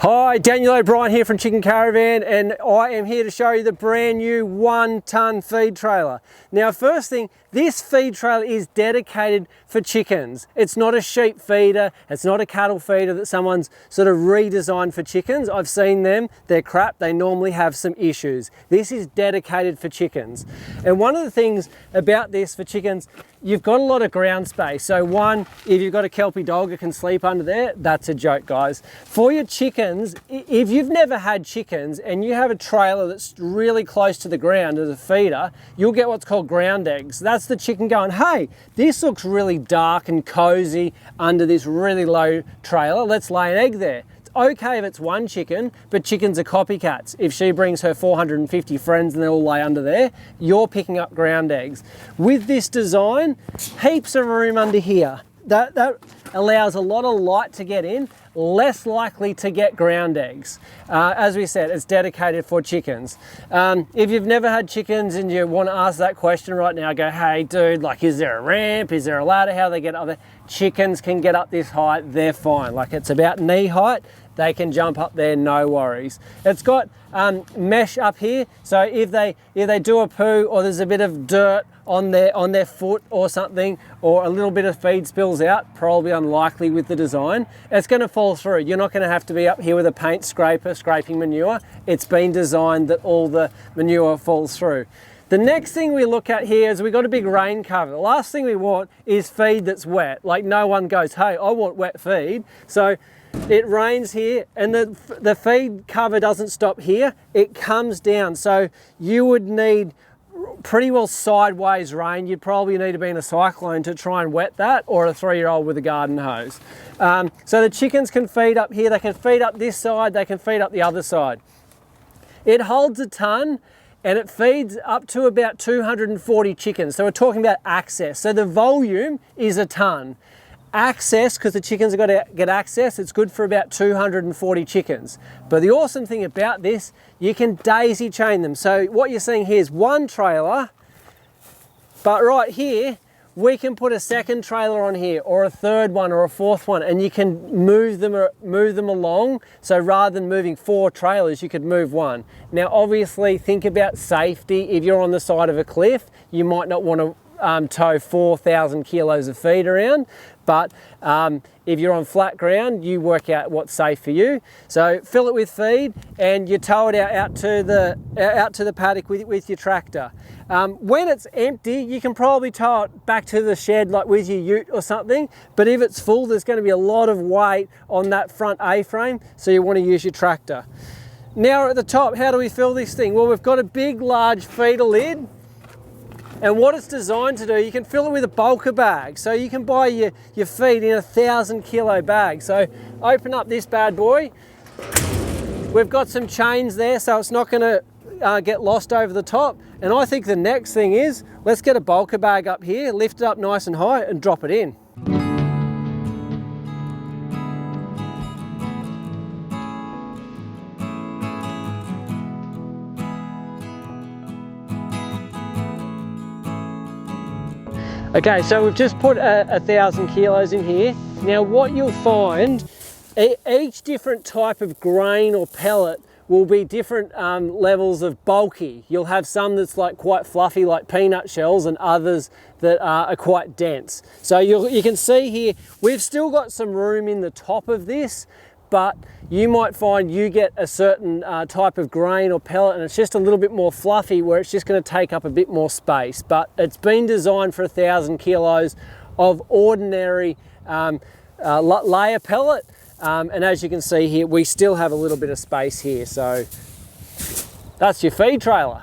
Hi, Daniel O'Brien here from Chicken Caravan, and I am here to show you the brand new 1 tonne feed trailer. Now, first thing, this feed trailer is dedicated for chickens. It's not a sheep feeder, it's not a cattle feeder that someone's sort of redesigned for chickens. I've seen them, they're crap, they normally have some issues. This is dedicated for chickens. And one of the things about this for chickens, you've got a lot of ground space. So one, if you've got a Kelpie dog that can sleep under there, that's a joke, guys. For your chickens, if you've never had chickens and you have a trailer that's really close to the ground as a feeder, you'll get what's called ground eggs. That's the chicken going, hey, this looks really dark and cozy under this really low trailer. Let's lay an egg there. Okay if it's one chicken, but chickens are copycats. If she brings her 450 friends and they all lay under there, you're picking up ground eggs. With this design, heaps of room under here. That allows a lot of light to get in, less likely to get ground eggs. As we said, it's dedicated for chickens. If you've never had chickens and you want to ask that question right now, go, hey dude, like is there a ramp, is there a ladder, how they get up there? Chickens can get up this height, they're fine. Like it's about knee height, they can jump up there, no worries. It's got mesh up here, so if they do a poo or there's a bit of dirt on their foot or something, or a little bit of feed spills out, probably unlikely with the design, it's going to fall through. You're not going to have to be up here with a paint scraper scraping manure. It's been designed that all the manure falls through. The next thing we look at here is we've got a big rain cover. The last thing we want is feed that's wet. Like no one goes, hey, I want wet feed. So it rains here and the feed cover doesn't stop here, it comes down. So you would need pretty well sideways rain. You'd probably need to be in a cyclone to try and wet that, or a 3-year-old with a garden hose. So the chickens can feed up here, they can feed up this side, they can feed up the other side. It holds a tonne and it feeds up to about 240 chickens. So we're talking about access. So the volume is a tonne. Access, because the chickens have got to get access, it's good for about 240 chickens. But the awesome thing about this, you can daisy chain them. So what you're seeing here is one trailer, but right here, we can put a second trailer on here, or a third one, or a fourth one, and you can move them along. So rather than moving 4 trailers, you could move one. Now obviously think about safety. If you're on the side of a cliff, you might not want to tow 4,000 kilos of feed around, but if you're on flat ground, you work out what's safe for you. So fill it with feed and you tow it out to the paddock with your tractor. When it's empty, you can probably tow it back to the shed like with your ute or something, but if it's full, there's going to be a lot of weight on that front A-frame, so you want to use your tractor. Now at the top, how do we fill this thing? Well, we've got a big, large feeder lid. And what it's designed to do, you can fill it with a bulka bag. So you can buy your feed in a 1,000 kilo bag. So open up this bad boy. We've got some chains there, so it's not gonna get lost over the top. And I think the next thing is, let's get a bulka bag up here, lift it up nice and high and drop it in. Okay, so we've just put 1,000 kilos in here. Now what you'll find, each different type of grain or pellet will be different levels of bulky. You'll have some that's like quite fluffy like peanut shells, and others that are quite dense. So you can see here, we've still got some room in the top of this, but you might find you get a certain type of grain or pellet and it's just a little bit more fluffy, where it's just going to take up a bit more space. But it's been designed for 1,000 kilos of ordinary layer pellet, and as you can see here, we still have a little bit of space here. So that's your feed trailer.